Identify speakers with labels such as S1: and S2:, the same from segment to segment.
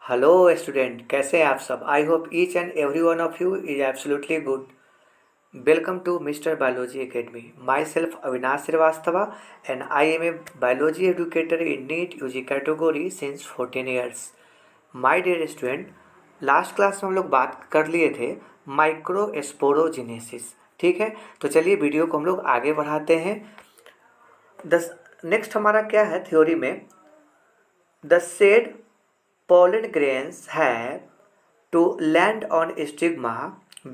S1: Hello student, कैसे हैं आप सब। I hope each and every one of you is absolutely good. Welcome to Mister Biology Academy. Myself Avinash Shrivastava and I am a biology educator in NEET UG category since 14 years. My dear student, last class में हम लोग बात कर लिए थे microsporogenesis. ठीक है, तो चलिए वीडियो को हम लोग आगे बढ़ाते हैं। दस नेक्स्ट हमारा क्या है थ्योरी में, the said pollen grains have to land on stigma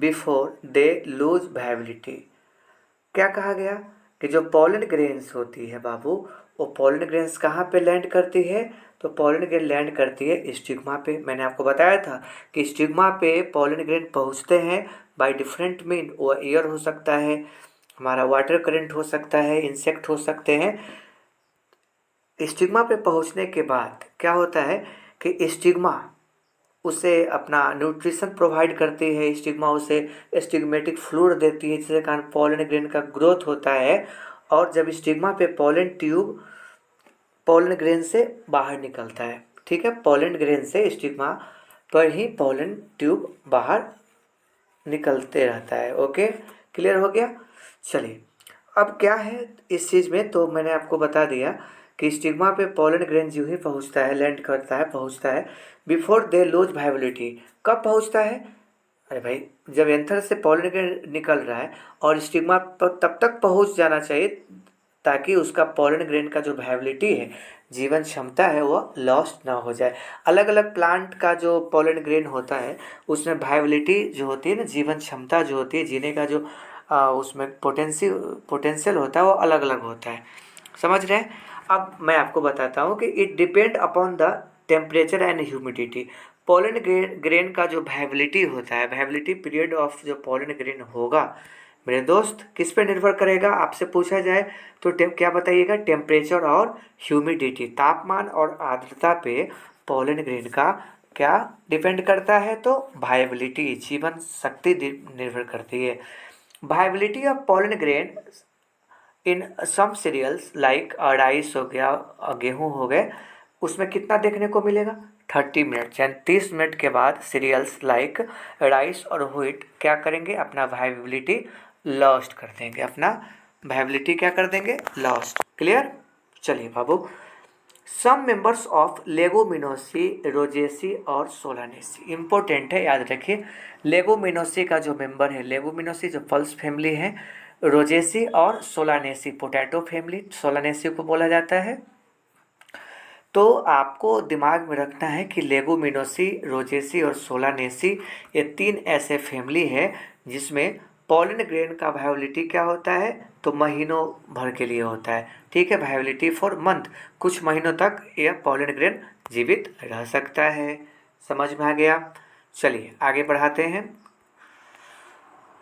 S1: before they lose viability। क्या कहा गया कि जो पॉलन ग्रेन्स होती है बाबू, वो पॉलन ग्रेन्स कहाँ पे लैंड करती है? तो पॉलन ग्रेन लैंड करती है स्टिग्मा पे। मैंने आपको बताया था कि स्टिग्मा पे पॉलन ग्रेन पहुँचते हैं बाय डिफरेंट मीन। वो एयर हो सकता है, हमारा वाटर करंट हो सकता है, इंसेक्ट हो सकते हैं। स्टिग्मा पे पहुंचने के बाद क्या होता है कि स्टिग्मा उसे अपना न्यूट्रिशन प्रोवाइड करती है, स्टिग्मा उसे स्टिग्मेटिक फ्लूइड देती है, जिसके कारण पॉलन ग्रेन का ग्रोथ होता है। और जब स्टिग्मा पे पॉलन ट्यूब पॉलन ग्रेन से बाहर निकलता है, ठीक है, पॉलन ग्रेन से स्टिग्मा पर ही पॉलन ट्यूब बाहर निकलते रहता है। ओके, क्लियर हो गया। चलिए, अब क्या है इस चीज़ में, तो मैंने आपको बता दिया कि स्टिग्मा पे पॉलन ग्रेन जो ही पहुंचता है, लैंड करता है, पहुंचता है बिफोर दे लूज वाइबिलिटी। कब पहुंचता है? अरे भाई, जब एंथर से पॉलन ग्रेन निकल रहा है और स्टिग्मा पर तब तक पहुंच जाना चाहिए ताकि उसका पॉलन ग्रेन का जो वाइबिलिटी है, जीवन क्षमता है, वो लॉस्ट ना हो जाए। अलग अलग प्लांट का जो पॉलन ग्रेन होता है उसमें वाइबिलिटी जो होती है ना, जीवन क्षमता जो होती है, जीने का जो उसमें पोटेंशियल होता है, वो अलग अलग होता है। समझ रहे हैं? अब मैं आपको बताता हूँ कि it depend upon the temperature and humidity. Pollen grain का जो वाइबिलिटी होता है, वाइबिलिटी पीरियड ऑफ जो पॉलन ग्रेन होगा मेरे दोस्त, किस पे निर्भर करेगा? आपसे पूछा जाए तो क्या बताइएगा? टेम्परेचर और ह्यूमिडिटी, तापमान और आर्द्रता पे पॉलन ग्रेन का क्या डिपेंड करता है? तो वाइबिलिटी, जीवन शक्ति निर्भर करती है। Viability of pollen grain in some cereals like rice हो गया, गेहूँ हो गए, उसमें कितना देखने को मिलेगा? 30 मिनट, यानी 30 मिनट के बाद सीरियल्स लाइक राइस और व्हीट क्या करेंगे? अपना वाइबिलिटी लॉस्ट कर देंगे, अपना वाइबिलिटी क्या कर देंगे? लॉस्ट। क्लियर? चलिए बाबू, सम मेंबर्स ऑफ लेगुमिनोसी, रोजेसी और सोलानेसी इंपॉर्टेंट है, याद रखिए। लेगुमिनोसी का जो मेंबर है, लेगुमिनोसी जो पल्स फैमिली है, रोजेसी और सोलानेसी पोटैटो फैमिली, सोलानेसी को बोला जाता है। तो आपको दिमाग में रखना है कि लेगुमिनोसी, रोजेसी और सोलानेसी ये तीन ऐसे फैमिली है जिसमें पॉलन ग्रेन का वाइबिलिटी क्या होता है? तो महीनों भर के लिए होता है। ठीक है, वाइबिलिटी फॉर मंथ, कुछ महीनों तक यह पॉलन ग्रेन जीवित रह सकता है। समझ में आ गया? चलिए आगे बढ़ाते हैं।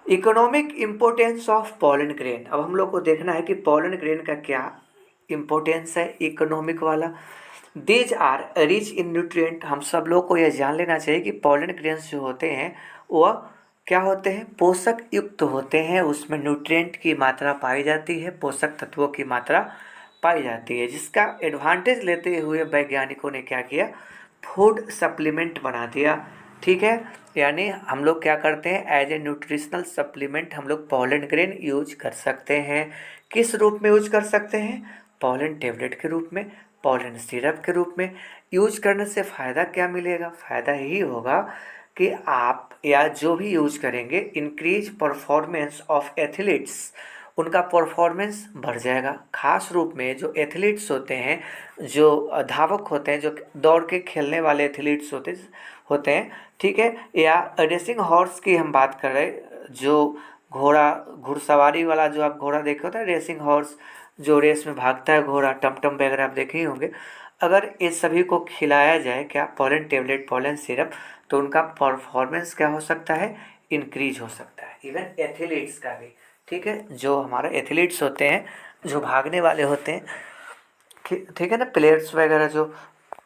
S1: Economic importance of pollen grain. अब हम लोग को देखना है कि पॉलन ग्रेन का क्या इम्पोर्टेंस है इकोनॉमिक वाला। These are rich in nutrient. हम सब लोग को यह जान लेना चाहिए कि पॉलन ग्रेन्स जो होते हैं वह क्या होते हैं? पोषक युक्त होते हैं। उसमें न्यूट्रिएंट की मात्रा पाई जाती है, पोषक तत्वों की मात्रा पाई जाती है, जिसका एडवांटेज लेते हुए वैज्ञानिकों ने क्या किया? फूड सप्लीमेंट बना दिया। ठीक है, यानी हम लोग क्या करते हैं? एज ए न्यूट्रिशनल सप्लीमेंट हम लोग पॉलन ग्रेन यूज कर सकते हैं। किस रूप में यूज कर सकते हैं? पॉलन टेबलेट के रूप में, पॉलन सिरप के रूप में। यूज करने से फ़ायदा क्या मिलेगा? फ़ायदा यही होगा कि आप या जो भी यूज करेंगे, इंक्रीज परफॉर्मेंस ऑफ एथलीट्स, उनका परफॉर्मेंस बढ़ जाएगा। खास रूप में जो एथलीट्स होते हैं, जो धावक होते हैं, जो दौड़ के खेलने वाले एथलीट्स होते हैं, ठीक है, या रेसिंग हॉर्स की हम बात कर रहे हैं, जो घोड़ा, घुड़सवारी वाला जो आप घोड़ा देखे होता है, रेसिंग हॉर्स जो रेस में भागता है घोड़ा, टमटम वगैरह आप देखे ही होंगे। अगर इस सभी को खिलाया जाए क्या? पॉलन टेबलेट, पॉलन सिरप, तो उनका परफॉर्मेंस क्या हो सकता है? इंक्रीज हो सकता है। इवन एथलीट्स का भी। ठीक है, जो हमारे एथलीट्स होते हैं, जो भागने वाले होते हैं, ठीक है ना, प्लेयर्स वगैरह जो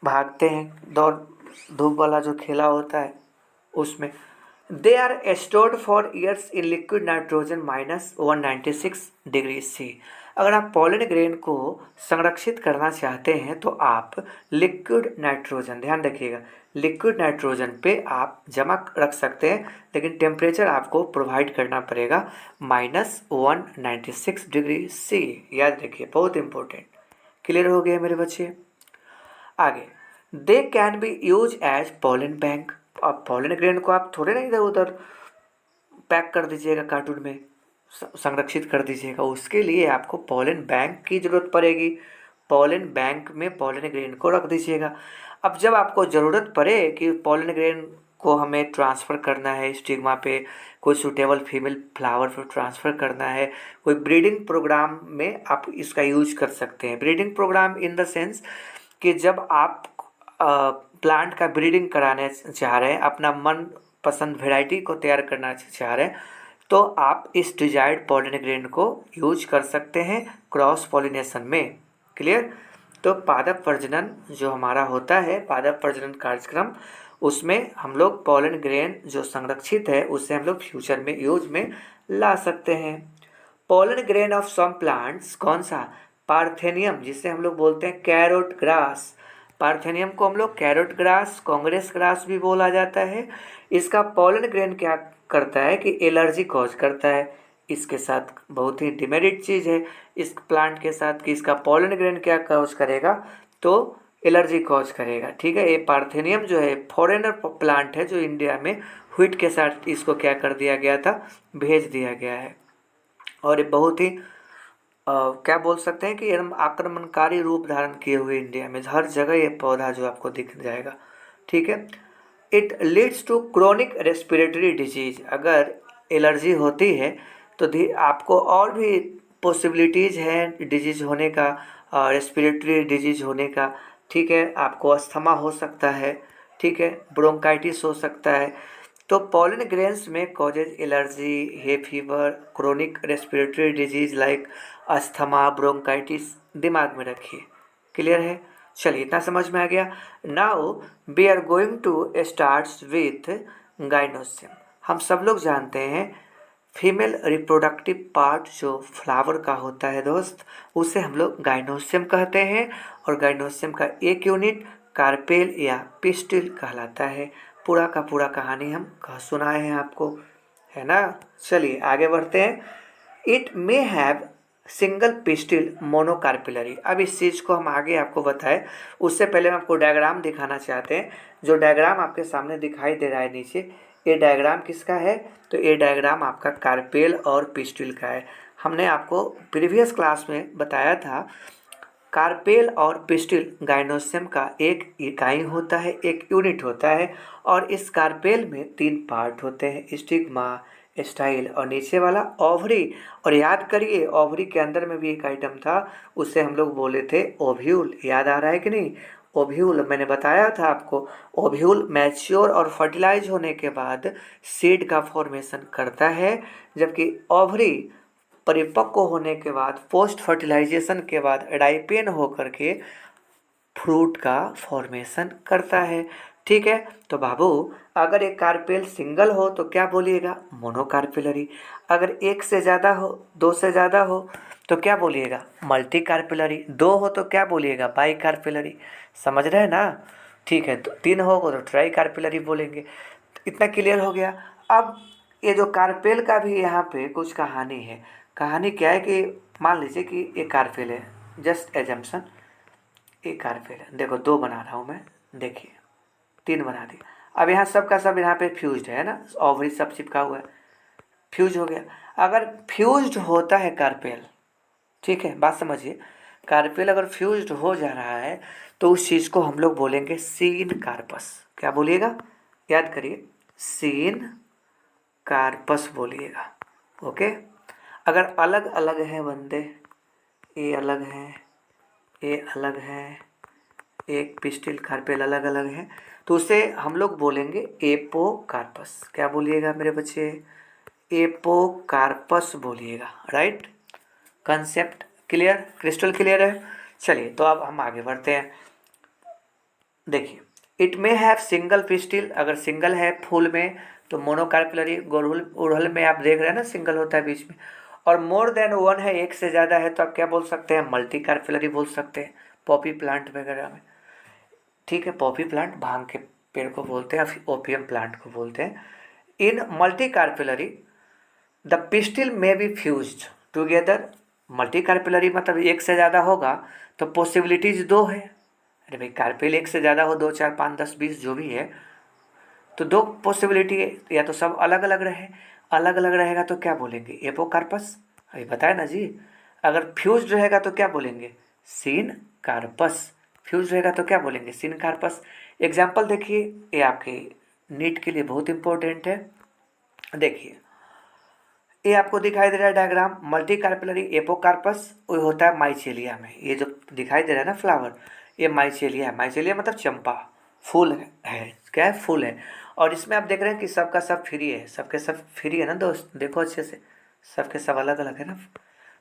S1: भागते हैं, दौड़ धूप वाला जो खेला होता है उसमें, they are stored for years in liquid nitrogen -196 degree C। अगर आप पॉलन ग्रेन को संरक्षित करना चाहते हैं तो आप लिक्विड नाइट्रोजन, ध्यान रखिएगा, लिक्विड नाइट्रोजन पे आप जमा रख सकते हैं, लेकिन टेम्परेचर आपको प्रोवाइड करना पड़ेगा -196 डिग्री C। याद रखिए, बहुत इंपॉर्टेंट। क्लियर हो गया मेरे बच्चे? आगे, they can be use as pollen bank. अब पॉलन ग्रेन को आप थोड़े ना इधर उधर पैक कर दीजिएगा, कार्टून में संरक्षित कर दीजिएगा, उसके लिए आपको पॉलन बैंक की ज़रूरत पड़ेगी। पॉलन बैंक में पॉलन ग्रेन को रख दीजिएगा। अब जब आपको ज़रूरत पड़े कि पॉलन ग्रेन को हमें ट्रांसफ़र करना है स्टिग्मा पे, कोई सूटेबल फीमेल फ्लावर पर ट्रांसफ़र करना है, कोई ब्रीडिंग प्रोग्राम में आप इसका यूज कर सकते हैं। Breeding program in the sense कि जब आप प्लांट का ब्रीडिंग कराने चाह रहे हैं, अपना मन पसंद वेराइटी को तैयार करना चाह रहे हैं, तो आप इस डिजायर्ड पॉलन ग्रेन को यूज कर सकते हैं क्रॉस पॉलिनेशन में। क्लियर? तो पादप प्रजनन जो हमारा होता है, पादप प्रजनन कार्यक्रम, उसमें हम लोग पॉलन ग्रेन जो संरक्षित है उसे हम लोग फ्यूचर में यूज में ला सकते हैं। Pollen grain of some plants, कौन सा? पार्थेनियम, जिसे हम लोग बोलते हैं कैरोट ग्रास। पार्थेनियम को हम लोग कैरोट ग्रास, कांग्रेस ग्रास भी बोला जाता है। इसका पॉलन ग्रेन क्या करता है कि एलर्जी कॉज करता है। इसके साथ बहुत ही डिमेरिट चीज़ है इस प्लांट के साथ कि इसका पॉलन ग्रेन क्या कॉज करेगा, तो एलर्जी कॉज करेगा। ठीक है, ये पार्थेनियम जो है फॉरेनर प्लांट है जो इंडिया में व्हीट के साथ इसको क्या कर दिया गया था, भेज दिया गया है। और ये बहुत ही क्या बोल सकते हैं कि एकदम आक्रमणकारी रूप धारण किए हुए इंडिया में हर जगह ये पौधा जो आपको दिख जाएगा। ठीक है, it leads to chronic respiratory disease. अगर एलर्जी होती है तो आपको और भी पॉसिबिलिटीज़ हैं डिजीज होने का, रेस्पिरेटरी डिजीज होने का। ठीक है, आपको अस्थमा हो सकता है, ठीक है, ब्रोंकाइटिस हो सकता है। तो पॉलन ग्रेन्स में causes allergy, hay fever, chronic respiratory disease like asthma, bronchitis, दिमाग में रखिए। क्लियर है? चलिए, इतना समझ में आ गया। Now we are going to start with gynoecium. हम सब लोग जानते हैं फीमेल रिप्रोडक्टिव पार्ट जो फ्लावर का होता है दोस्त, उसे हम लोग गाइनोसियम कहते हैं। और गाइनोसियम का एक यूनिट कार्पेल या पिस्टिल कहलाता है। पूरा का पूरा कहानी हम सुनाए हैं आपको, है ना? चलिए आगे बढ़ते हैं। It may have single pistil monocarpellary. अब इस चीज़ को हम आगे आपको बताएं, उससे पहले हम आपको डायग्राम दिखाना चाहते हैं। जो डायग्राम आपके सामने दिखाई दे रहा है नीचे, ये डायग्राम किसका है? तो ये डायग्राम आपका कार्पेल और पिस्टिल का है। हमने आपको प्रीवियस क्लास में बताया था कार्पेल और पिस्टिल गाइनोसियम का एक इकाई होता है, एक यूनिट होता है। और इस कार्पेल में 3 पार्ट होते हैं, स्टिग्मा, स्टाइल और नीचे वाला ओवरी। और याद करिए, ओवरी के अंदर में भी एक आइटम था, उसे हम लोग बोले थे ओव्यूल। याद आ रहा है कि नहीं? ओव्यूल मैंने बताया था आपको। ओव्यूल मैच्योर और फर्टिलाइज होने के बाद सीड का फॉर्मेशन करता है, जबकि ओवरी परिपक्व होने के बाद, पोस्ट फर्टिलाइजेशन के बाद राइपेन होकर के फ्रूट का फॉर्मेशन करता है। ठीक है, तो बाबू अगर एक कार्पेल सिंगल हो तो क्या बोलिएगा? मोनोकार्पिलरी। अगर एक से ज़्यादा हो, 2 से ज़्यादा हो तो क्या बोलिएगा? मल्टी कार्पिलरी। 2 हो तो क्या बोलिएगा? बाई कार्पिलरी। समझ रहे हैं ना? ठीक है, तो 3 होगा तो ट्राई कार्पिलरी बोलेंगे। इतना क्लियर हो गया। अब ये जो कार्पेल का भी यहाँ पे कुछ कहानी है। कहानी क्या है कि मान लीजिए कि एक कार्पेल है, जस्ट एजम्पशन, एक कार्पेल है। देखो 2 बना रहा हूँ मैं, देखिए 3 बना दिया। अब यहाँ सब का सब यहाँ पे फ्यूज्ड है ना, ओवरी सब चिपका हुआ है, फ्यूज हो गया। अगर फ्यूज्ड होता है कार्पेल, ठीक है, बात समझिए, कार्पेल अगर फ्यूज्ड हो जा रहा है तो उस चीज़ को हम लोग बोलेंगे सीन कार्पस। क्या बोलिएगा? याद करिए, सीन कार्पस बोलिएगा। ओके। अगर अलग अलग हैं बंदे, ये अलग है, ये अलग है, एक पिस्टिल कार्पेल अलग अलग है, तो उसे हम लोग बोलेंगे एपोकार्पस। क्या बोलिएगा मेरे बच्चे? एपोकार्पस बोलिएगा। Right? Concept clear, crystal clear है? चलिए, तो अब हम आगे बढ़ते हैं। देखिए, it may have single pistil. अगर सिंगल है फूल में तो मोनोकार्पिलरी। गुड़हल में आप देख रहे हैं ना, सिंगल होता है बीच में। और मोर देन वन है, एक से ज़्यादा है, तो आप क्या बोल सकते हैं, मल्टी कार्पेलरी बोल सकते हैं, पॉपी प्लांट वगैरह में। ठीक है, पॉपी प्लांट भांग के पेड़ को बोलते हैं, फिर ओपियम प्लांट को बोलते हैं। In multicarpellary the pistil में be fused together. Multicarpellary मतलब एक से ज़्यादा होगा तो पॉसिबिलिटीज दो है। अरे भाई, कार्पेल एक से ज़्यादा हो, 2 4 5 10 20 जो भी है, तो दो पॉसिबिलिटी है, या तो सब अलग अलग रहे। अलग अलग रहेगा तो क्या बोलेंगे, एपोकार्पस। अभी बताया ना जी। अगर फ्यूज्ड रहेगा तो क्या बोलेंगे, सीन कार्पस। फ्यूज रहेगा तो क्या बोलेंगे, सीन कार्पस। एग्जाम्पल देखिए, ये आपके नीट के लिए बहुत इंपॉर्टेंट है। देखिए, ये आपको दिखाई दे रहा है डायग्राम, मल्टी कार्पेलरी एपोकार्पस वो होता है माइचेलिया में। ये जो दिखाई दे रहा है ना फ्लावर, ये माइचेलिया है। माइचेलिया मतलब चंपा, फूल है। क्या है, फूल है। और इसमें आप देख रहे हैं कि सबका सब फ्री है, सबके सब फ्री है ना दोस्त, देखो अच्छे से, सबके सब अलग अलग है ना।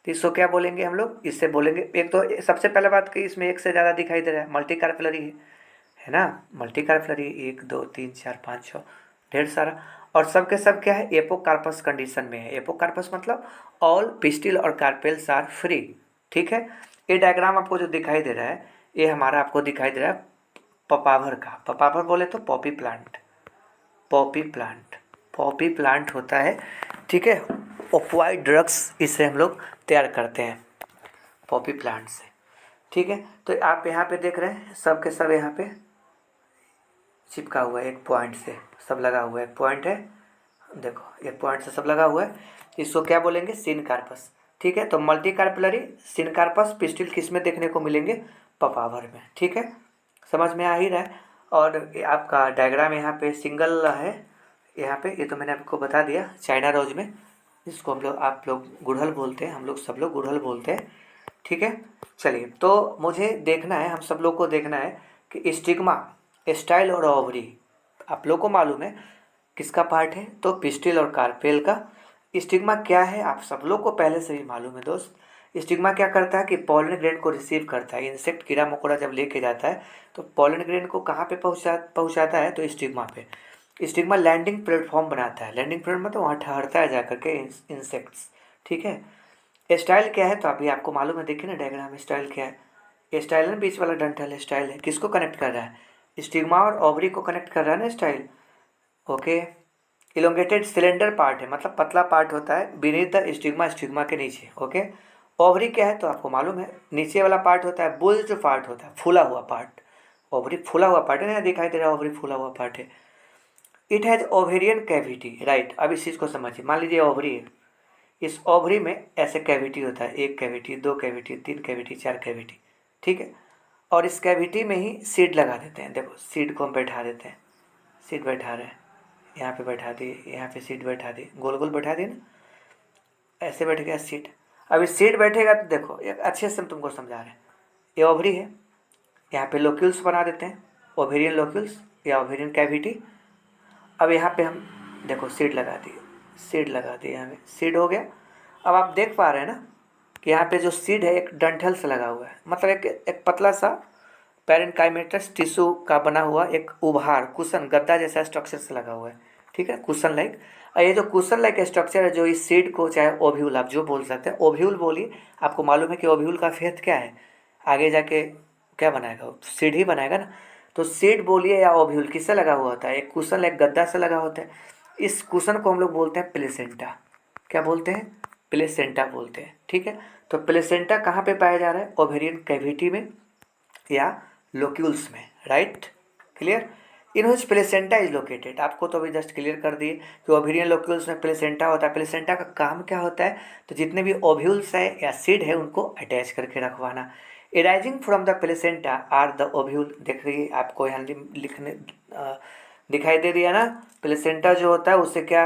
S1: तो इसको क्या बोलेंगे हम लोग, इससे बोलेंगे, एक तो सबसे पहले बात कि इसमें एक से ज़्यादा दिखाई दे रहा है, मल्टी कार्पेलरी है ना। मल्टी कार्पेलरी 1 2 3 4 5 6, ढेर सारा। और सबके सब क्या है, एपोकार्पस कंडीशन में है। एपोकार्पस मतलब ऑल पिस्टिल और कार्पेल्स आर फ्री। ठीक है। ये डायग्राम आपको जो दिखाई दे रहा है, ये हमारा आपको दिखाई दे रहा है पपावर का। पपावर बोले तो Poppy plant, Poppy plant, Poppy plant होता है। ठीक है, ऑक्वाइड ड्रग्स इससे हम लोग तैयार करते हैं, पॉपी प्लांट से। ठीक है, तो आप यहाँ पे देख रहे हैं सब के सब यहाँ पे चिपका हुआ है, एक पॉइंट से सब लगा हुआ है, एक पॉइंट है, देखो एक पॉइंट से सब लगा हुआ है। इसको क्या बोलेंगे, सिनकार्पस। ठीक है, तो मल्टी कार्पेलरी सिनकार्पस पिस्टिल किस में देखने को मिलेंगे, पपावर में। ठीक है, समझ में आ ही रहा है। और ये आपका डायग्राम यहाँ पे सिंगल है, यहाँ पे ये तो मैंने आपको बता दिया, चाइना रोज में, जिसको हम लोग, आप लोग गुड़हल बोलते हैं, हम लोग सब लोग गुड़हल बोलते हैं। ठीक है, चलिए, तो मुझे देखना है, हम सब लोग को देखना है कि स्टिग्मा, स्टाइल और ओवरी आप लोग को मालूम है किसका पार्ट है, तो पिस्टिल और कार्पेल का। स्टिग्मा क्या है आप सब लोग को पहले से ही मालूम है दोस्त। स्टिग्मा क्या करता है कि पॉलन ग्रेन को रिसीव करता है। इंसेक्ट, कीड़ा मकोड़ा जब लेके जाता है तो पॉलन ग्रेन को कहाँ पे पहुँचाता है, तो स्टिग्मा पे। स्टिग्मा लैंडिंग प्लेटफॉर्म बनाता है। लैंडिंग प्लेटफॉर्म मतलब वहाँ ठहरता है जा करके इंसेक्ट्स। ठीक है, स्टाइल क्या है, तो अभी आपको मालूम है, देखिए ना डायग्राम, स्टाइल क्या है, स्टाइल है बीच वाला डंठल है, स्टाइल है, किसको कनेक्ट कर रहा है, स्टिग्मा और ओवरी को कनेक्ट कर रहा है ना style. Okay, elongated cylinder part है, मतलब पतला पार्ट होता है बीनीथ द स्टिग्मा, स्टिग्मा के नीचे। ओके, ओवरी क्या है, तो आपको मालूम है नीचे वाला पार्ट होता है, बुल जो पार्ट होता है, फूला हुआ पार्ट। ओवरी फूला हुआ पार्ट है ना, दिखाई दे रहा है, ओवरी फूला हुआ पार्ट है। It has ovarian cavity, right. अब इस चीज़ को समझिए, मान लीजिए ओवरी है, इस ओवरी में ऐसे कैविटी होता है, 1 कैविटी, 2 कैविटी, 3 कैविटी, 4 कैविटी। ठीक है, और इस कैविटी में ही सीड लगा देते हैं। देखो सीड को हम बैठा देते हैं, सीड बैठा रहे हैं, यहाँ पे बैठा दिए, यहाँ पे सीट बैठा दी, गोल गोल बैठा दिए ना, ऐसे बैठ गया सीट। अब इस सीट बैठेगा तो देखो, एक अच्छे से हम तुमको समझा रहे हैं, ये ओवरी है, यहाँ पे लोक्यूल्स बना देते हैं, ओवेरियन लोक्यूल्स या ओवेरियन कैविटी। अब यहाँ पे हम देखो सीड लगा दिए, सीड लगा दिए, यहाँ पे सीड हो गया। अब आप देख पा रहे हैं ना कि यहाँ पे जो सीड है एक डंठल से लगा हुआ है, मतलब एक पतला सा पैरेन्काइमेटस टिश्यू का बना हुआ एक उभार, कुशन, गद्दा जैसा स्ट्रक्चर से लगा हुआ है। ठीक है, कुशन लाइक। और ये जो कुशन लाइक स्ट्रक्चर है, जो इस सीड को, चाहे ओव्यूल आप जो बोल सकते हैं, ओव्यूल बोलिए। आपको मालूम है कि ओव्यूल का फेथ क्या है, आगे जाके क्या बनाएगा, वो सीड ही बनाएगा ना। तो सीड बोलिए या ओव्यूल किससे लगा हुआ होता है, एक कुशन लाइक गद्दा से लगा होता है। इस कुशन को हम लोग बोलते हैं प्लेसेंटा। क्या बोलते हैं, प्लेसेंटा बोलते हैं। ठीक है, तो प्लेसेंटा कहाँ पे पाया जा रहा है, ओवेरियन कैविटी में या लोक्यूल्स में, right. Clear, in which placenta is located. आपको तो अभी जस्ट क्लियर कर दिए कि ओवेरियन लोक्यूल्स में प्लेसेंटा होता है। प्लेसेंटा का काम क्या होता है, तो जितने भी ओव्यूल्स है या सीड है उनको अटैच करके रखवाना। Arising from the placenta are the ovule. देख रही आपको यहाँ लिखने दिखाई दे रही है ना, प्लेसेंटा जो होता है उससे क्या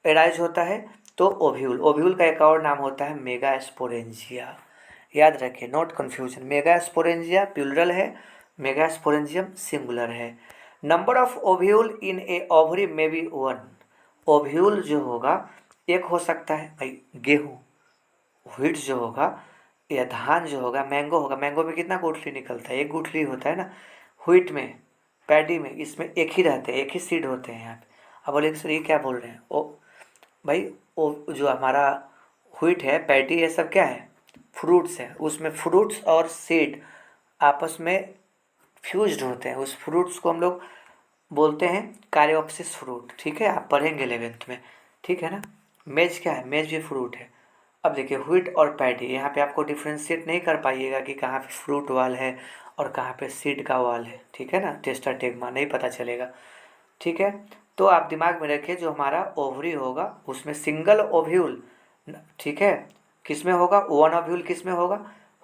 S1: एराइज होता है, तो ओव्यूल। ओव्यूल का एक और नाम होता है मेगास्पोरेंजिया। याद रखिए, नोट कन्फ्यूजन, मेगास्पोरेंजिया प्लूरल है, मेगास्पोरेंजियम सिंगुलर है। Number of ovule in A ovary में बी 1। ओव्यूल जो होगा एक हो सकता है भाई, गेहूँ, व्हीट जो होगा, या धान जो होगा, मैंगो होगा, मैंगो में कितना गुठली निकलता है, एक गुठली होता है ना। व्हीट में, पैडी में, इसमें एक ही रहते हैं, एक ही सीड होते हैं यहाँ पे। अब बोले सर ये क्या बोल रहे हैं, ओ भाई, ओ जो हमारा व्हीट है, पैडी, ये सब क्या है, फ्रूट्स है। उसमें फ्रूट्स और सीड आपस में फ्यूज्ड होते हैं। उस फ्रूट्स को हम लोग बोलते हैं कार्योप्सिस फ्रूट। ठीक है, आप पढ़ेंगे 11th में। ठीक है ना। मेज क्या है, मेज भी फ्रूट है। अब देखिए व्हीट और पैडी, यहाँ पे आपको डिफ्रेंशिएट नहीं कर पाइएगा कि कहाँ पे फ्रूट वाल है और कहाँ पे सीड का वाल है। ठीक है ना, टेस्टाटेगमा नहीं पता चलेगा। ठीक है, तो आप दिमाग में रखिए जो हमारा ओवरी होगा उसमें सिंगल ओव्यूल, ठीक है, किस में होगा, वन ओव्यूल किस में होगा,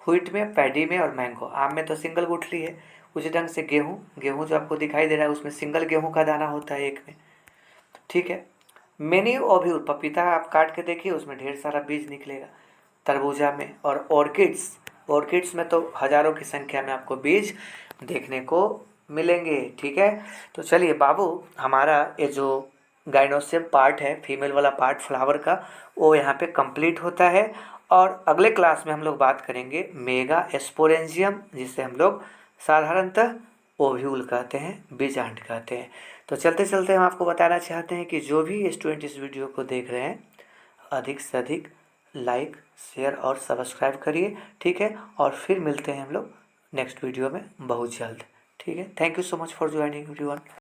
S1: व्हीट में, पैडी में और मैंगो। आम में तो सिंगल गुठली है। उसी ढंग से गेहूँ, गेहूँ जो आपको दिखाई दे रहा है उसमें सिंगल गेहूँ का दाना होता है एक में। ठीक है। मेनी ओव्यूल, पपीता आप काट के देखिए उसमें ढेर सारा बीज निकलेगा। तरबूजा में, और ऑर्किड्स, ऑर्किड्स में तो हजारों की संख्या में आपको बीज देखने को मिलेंगे। ठीक है, तो चलिए बाबू, हमारा ये जो गाइनोसियम पार्ट है, फीमेल वाला पार्ट फ्लावर का, वो यहाँ पे कंप्लीट होता है। और अगले क्लास में हम लोग बात करेंगे मेगा एस्पोरेंजियम, जिसे हम लोग साधारणतः ओव्यूल कहते हैं, बीजांड कहते हैं। तो चलते चलते हम आपको बताना चाहते हैं कि जो भी स्टूडेंट इस वीडियो को देख रहे हैं, अधिक से अधिक लाइक, शेयर और सब्सक्राइब करिए। ठीक है, और फिर मिलते हैं हम लोग नेक्स्ट वीडियो में बहुत जल्द। ठीक है, thank you so much for joining everyone.